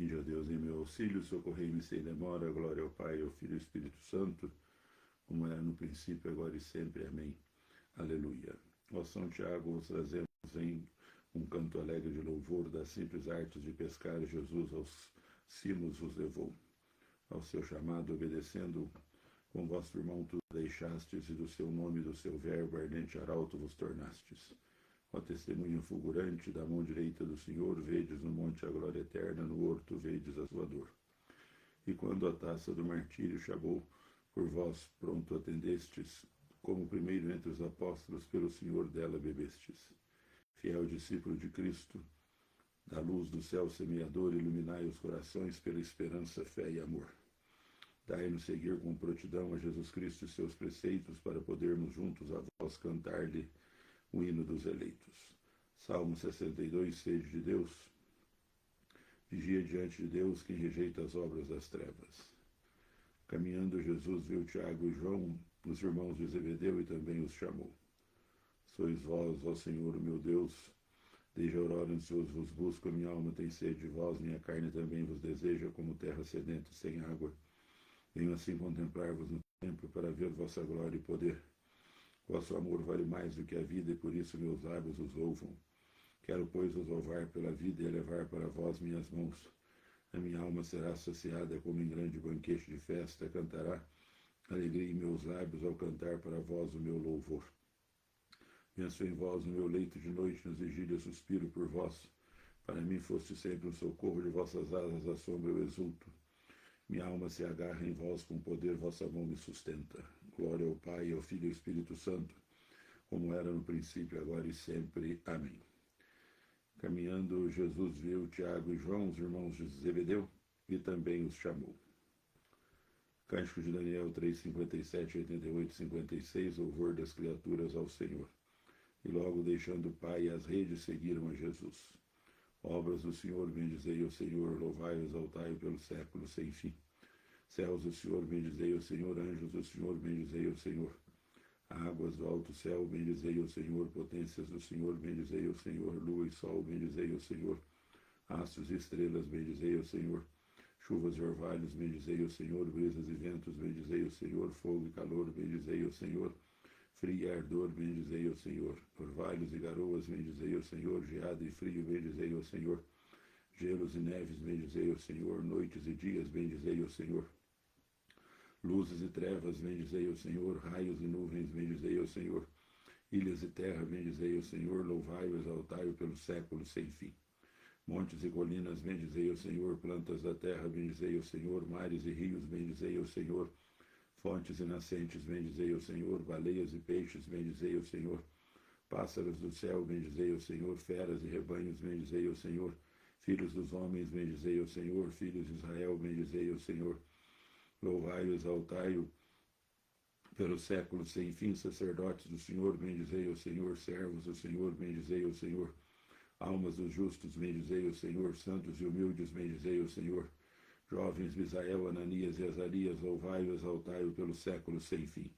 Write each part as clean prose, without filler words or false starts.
Vinde, ó Deus, em meu auxílio, socorrei-me sem demora, glória ao Pai, ao Filho e ao Espírito Santo, como era no princípio, agora e sempre. Amém. Aleluia. Ó São Tiago, vos trazemos em um canto alegre de louvor das simples artes de pescar. Jesus aos cimos vos levou. Ao seu chamado, obedecendo, com vosso irmão tudo deixastes, e do seu nome e do seu verbo ardente arauto vos tornastes. Ó testemunho fulgurante da mão direita do Senhor, vedes no monte a glória eterna, no horto vedes a sua dor. E quando a taça do martírio chamou, por vós pronto atendestes, como primeiro entre os apóstolos, pelo Senhor dela bebestes. Fiel discípulo de Cristo, da luz do céu semeador, iluminai os corações pela esperança, fé e amor. Dai-nos seguir com prontidão a Jesus Cristo e seus preceitos, para podermos juntos a vós cantar-lhe o hino dos eleitos. Salmo 62, sede de Deus. Vigia diante de Deus quem rejeita as obras das trevas. Caminhando, Jesus viu Tiago e João, os irmãos de Zebedeu, e também os chamou. Sois vós, ó Senhor, meu Deus, desde a aurora ansioso vos busco, a minha alma tem sede de vós, minha carne também vos deseja, como terra sedenta sem água. Venho assim contemplar-vos no templo, para ver vossa glória e poder. Vosso amor vale mais do que a vida, e por isso meus lábios os louvam. Quero, pois, vos louvar pela vida e elevar para vós minhas mãos. A minha alma será saciada como em grande banquete de festa, cantará alegria em meus lábios ao cantar para vós o meu louvor. Penso em vós no meu leito de noite, nas vigílias suspiro por vós. Para mim foste sempre um socorro, de vossas asas à sombra eu exulto. Minha alma se agarra em vós, com poder vossa mão me sustenta. Glória ao Pai, ao Filho e ao Espírito Santo, como era no princípio, agora e sempre. Amém. Caminhando, Jesus viu Tiago e João, os irmãos de Zebedeu, e também os chamou. Cântico de Daniel 3, 57, 88, 56, louvor das criaturas ao Senhor. E logo, deixando o Pai e as redes, seguiram a Jesus. Obras do Senhor, bendizei o Senhor, louvai e exaltai-o pelo século sem fim. Céus do Senhor, bendizei o Senhor, anjos do Senhor, bendizei o Senhor. Águas do alto céu, bendizei o Senhor, potências do Senhor, bendizei o Senhor, lua e sol, bendizei o Senhor. Astros e estrelas, bendizei o Senhor. Chuvas e orvalhos, bendizei o Senhor, brisas e ventos, bendizei o Senhor, fogo e calor, bendizei o Senhor. Frio e ardor, bendizei o Senhor. Orvalhos e garoas, bendizei o Senhor. Geada e frio, bendizei o Senhor. Gelos e neves, bendizei o Senhor. Noites e dias, bendizei o Senhor. Luzes e trevas, bendizei o Senhor. Raios e nuvens, bendizei o Senhor. Ilhas e terra, bendizei o Senhor. Louvai-o, exaltai-o pelo século sem fim. Montes e colinas, bendizei o Senhor. Plantas da terra, bendizei o Senhor. Mares e rios, bendizei o Senhor. Fontes e nascentes, bendizei o Senhor. Baleias e peixes, bendizei o Senhor. Pássaros do céu, bendizei o Senhor. Feras e rebanhos, bendizei o Senhor. Filhos dos homens, bendizei o Senhor. Filhos de Israel, bendizei o Senhor. Louvai-o, exaltai-o pelo século sem fim. Sacerdotes do Senhor, bendizei o Senhor. Servos do Senhor, bendizei o Senhor. Almas dos justos, bendizei o Senhor. Santos e humildes, bendizei o Senhor. Jovens Misael, Ananias e Azarias, louvai-o, exaltai-o pelo século sem fim.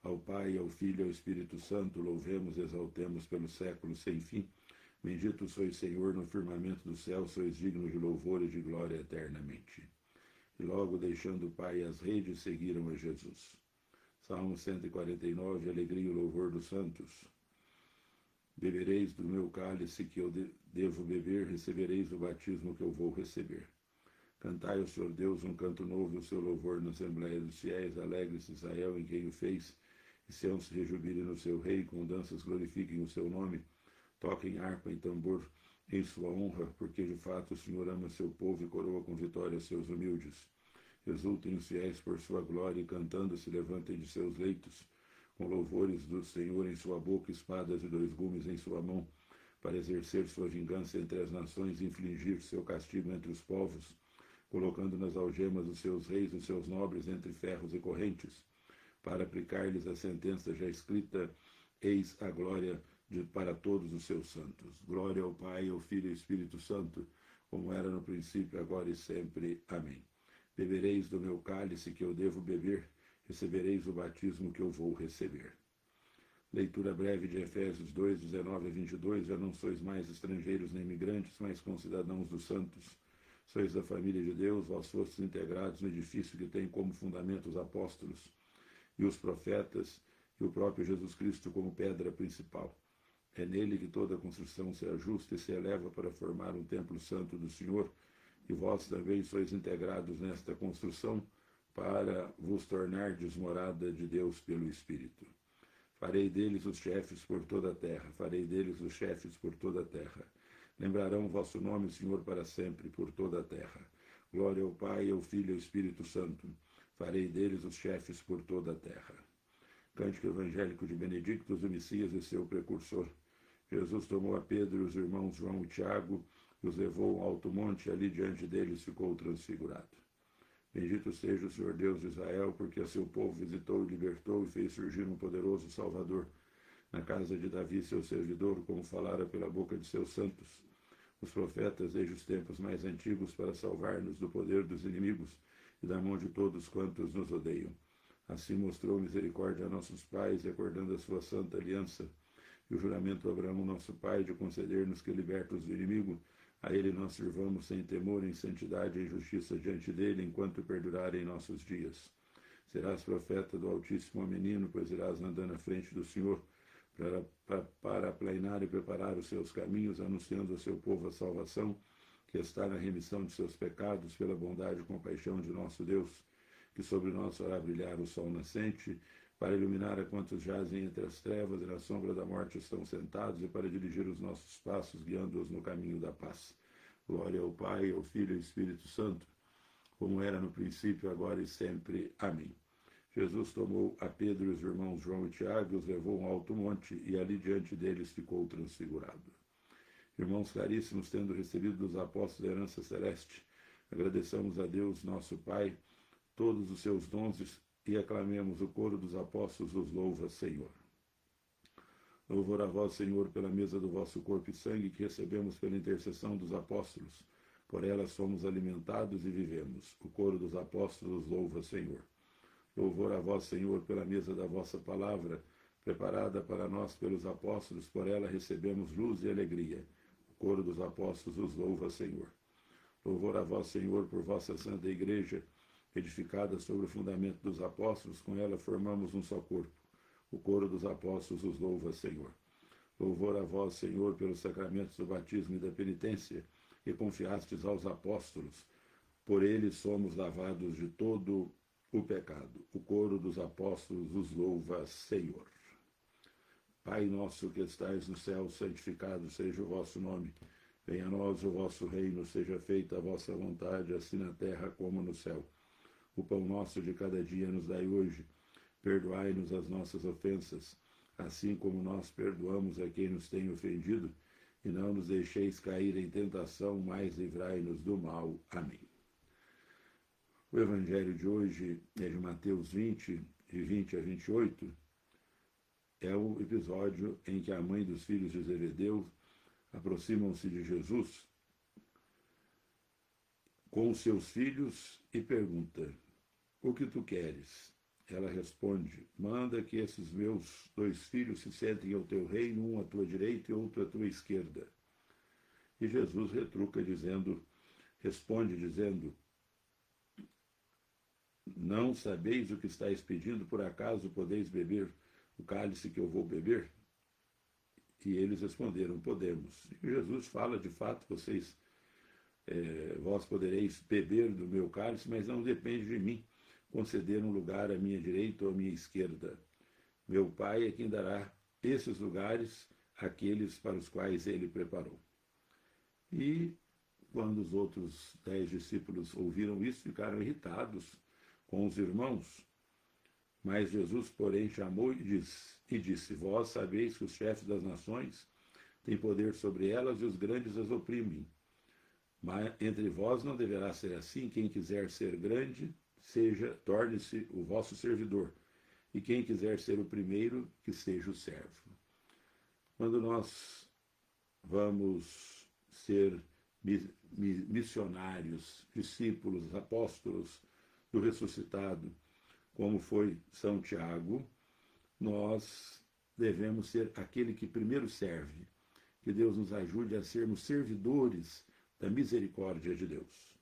Ao Pai, ao Filho e ao Espírito Santo, louvemos e exaltemos pelo século sem fim. Bendito sois, Senhor, no firmamento do céu, sois digno de louvor e de glória eternamente. E logo, deixando o Pai e as redes, seguiram a Jesus. Salmo 149, alegria e louvor dos santos. Bebereis do meu cálice que eu devo beber, recebereis o batismo que eu vou receber. Cantai ao Senhor Deus um canto novo, o seu louvor na Assembleia dos Fiéis, alegre-se Israel em quem o fez, e Sião se rejubile no seu rei, com danças glorifiquem o seu nome, toquem harpa e tambor em sua honra, porque de fato o Senhor ama seu povo e coroa com vitória seus humildes. Exultem os fiéis por sua glória, e cantando se levantem de seus leitos, com louvores do Senhor em sua boca, espadas e 2 gumes em sua mão, para exercer sua vingança entre as nações e infligir seu castigo entre os povos, colocando nas algemas os seus reis e os seus nobres entre ferros e correntes, para aplicar-lhes a sentença já escrita, eis a glória para todos os seus santos. Glória ao Pai, ao Filho e ao Espírito Santo, como era no princípio, agora e sempre. Amém. Bebereis do meu cálice que eu devo beber, recebereis o batismo que eu vou receber. Leitura breve de Efésios 2, 19 a 22. Já não sois mais estrangeiros nem imigrantes, mas concidadãos dos santos, Sois da família de Deus, vós fostes integrados no edifício que tem como fundamento os apóstolos e os profetas, e o próprio Jesus Cristo como pedra principal. É nele que toda a construção se ajusta e se eleva para formar um templo santo do Senhor, e vós também sois integrados nesta construção para vos tornardes morada de Deus pelo Espírito. Farei deles os chefes por toda a terra, farei deles os chefes por toda a terra. Lembrarão o vosso nome, Senhor, para sempre, por toda a terra. Glória ao Pai, ao Filho e ao Espírito Santo. Farei deles os chefes por toda a terra. Cântico evangélico de Benedictus, o Messias e seu precursor. Jesus tomou a Pedro e os irmãos João e Tiago e os levou ao alto monte, e ali diante deles ficou transfigurado. Bendito seja o Senhor Deus de Israel, porque a seu povo visitou e libertou e fez surgir um poderoso Salvador na casa de Davi, seu servidor, como falara pela boca de seus santos, os profetas desde os tempos mais antigos, para salvar-nos do poder dos inimigos e da mão de todos quantos nos odeiam. Assim mostrou misericórdia a nossos pais, recordando a sua santa aliança e o juramento a Abraão, nosso pai, de conceder-nos que, libertos do inimigo, a ele nós sirvamos sem temor, em santidade e em justiça diante dele, enquanto perdurarem nossos dias. Serás profeta do Altíssimo, menino, pois irás andando à frente do Senhor, para aplainar e preparar os seus caminhos, anunciando ao seu povo a salvação, que está na remissão de seus pecados, pela bondade e compaixão de nosso Deus, que sobre nós fará brilhar o sol nascente, para iluminar a quantos jazem entre as trevas e na sombra da morte estão sentados, e para dirigir os nossos passos, guiando-os no caminho da paz. Glória ao Pai, ao Filho e ao Espírito Santo, como era no princípio, agora e sempre. Amém. Jesus tomou a Pedro e os irmãos João e Tiago e os levou a um alto monte, e ali diante deles ficou transfigurado. Irmãos caríssimos, tendo recebido dos apóstolos a herança celeste, agradeçamos a Deus, nosso Pai, todos os seus dons, e aclamemos o coro dos apóstolos, os louva, Senhor. Louvor a vós, Senhor, pela mesa do vosso corpo e sangue, que recebemos pela intercessão dos apóstolos. Por ela somos alimentados e vivemos. O coro dos apóstolos louva, Senhor. Louvor a vós, Senhor, pela mesa da vossa palavra, preparada para nós pelos apóstolos. Por ela recebemos luz e alegria. O coro dos apóstolos os louva, Senhor. Louvor a vós, Senhor, por vossa santa igreja, edificada sobre o fundamento dos apóstolos, com ela formamos um só corpo. O coro dos apóstolos os louva, Senhor. Louvor a vós, Senhor, pelos sacramentos do batismo e da penitência, que confiastes aos apóstolos. Por eles somos lavados de todo o pecado. O coro dos apóstolos os louva, Senhor. Pai nosso que estais no céu, santificado seja o vosso nome. Venha a nós o vosso reino, seja feita a vossa vontade, assim na terra como no céu. O pão nosso de cada dia nos dai hoje. Perdoai-nos as nossas ofensas, assim como nós perdoamos a quem nos tem ofendido, e não nos deixeis cair em tentação, mas livrai-nos do mal. Amém. O evangelho de hoje é de Mateus 20, de 20 a 28. É o episódio em que a mãe dos filhos de Zebedeu aproximam-se de Jesus com os seus filhos e pergunta: o que tu queres? Ela responde: manda que esses meus 2 filhos se sentem ao teu reino, um à tua direita e outro à tua esquerda. E Jesus responde dizendo: não sabeis o que estáis pedindo, por acaso podeis beber o cálice que eu vou beber? E eles responderam: podemos. E Jesus fala: de fato, vós podereis beber do meu cálice, mas não depende de mim conceder um lugar à minha direita ou à minha esquerda. Meu Pai é quem dará esses lugares àqueles para os quais ele preparou. E quando os outros 10 discípulos ouviram isso, ficaram irritados com os irmãos. Mas Jesus, porém, chamou e disse: vós sabeis que os chefes das nações têm poder sobre elas e os grandes as oprimem. Mas entre vós não deverá ser assim. Quem quiser ser grande, torne-se o vosso servidor, e quem quiser ser o primeiro, que seja o servo. Quando nós vamos ser missionários, discípulos, apóstolos do ressuscitado, como foi São Tiago, nós devemos ser aquele que primeiro serve. Que Deus nos ajude a sermos servidores da misericórdia de Deus.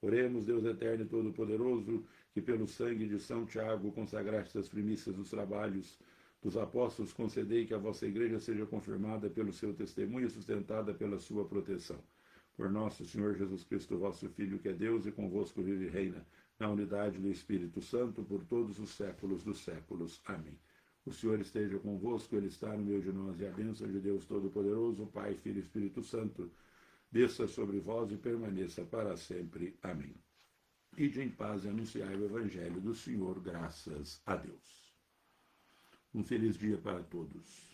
Oremos, Deus eterno e todo-poderoso, que pelo sangue de São Tiago consagraste as primícias dos trabalhos dos apóstolos, concedei que a vossa igreja seja confirmada pelo seu testemunho e sustentada pela sua proteção. Por nosso Senhor Jesus Cristo, vosso Filho, que é Deus e convosco vive e reina, na unidade do Espírito Santo, por todos os séculos dos séculos. Amém. O Senhor esteja convosco, Ele está no meio de nós, e a bênção de Deus Todo-Poderoso, Pai, Filho e Espírito Santo, desça sobre vós e permaneça para sempre. Amém. Ide em paz e anunciai o Evangelho do Senhor, graças a Deus. Um feliz dia para todos.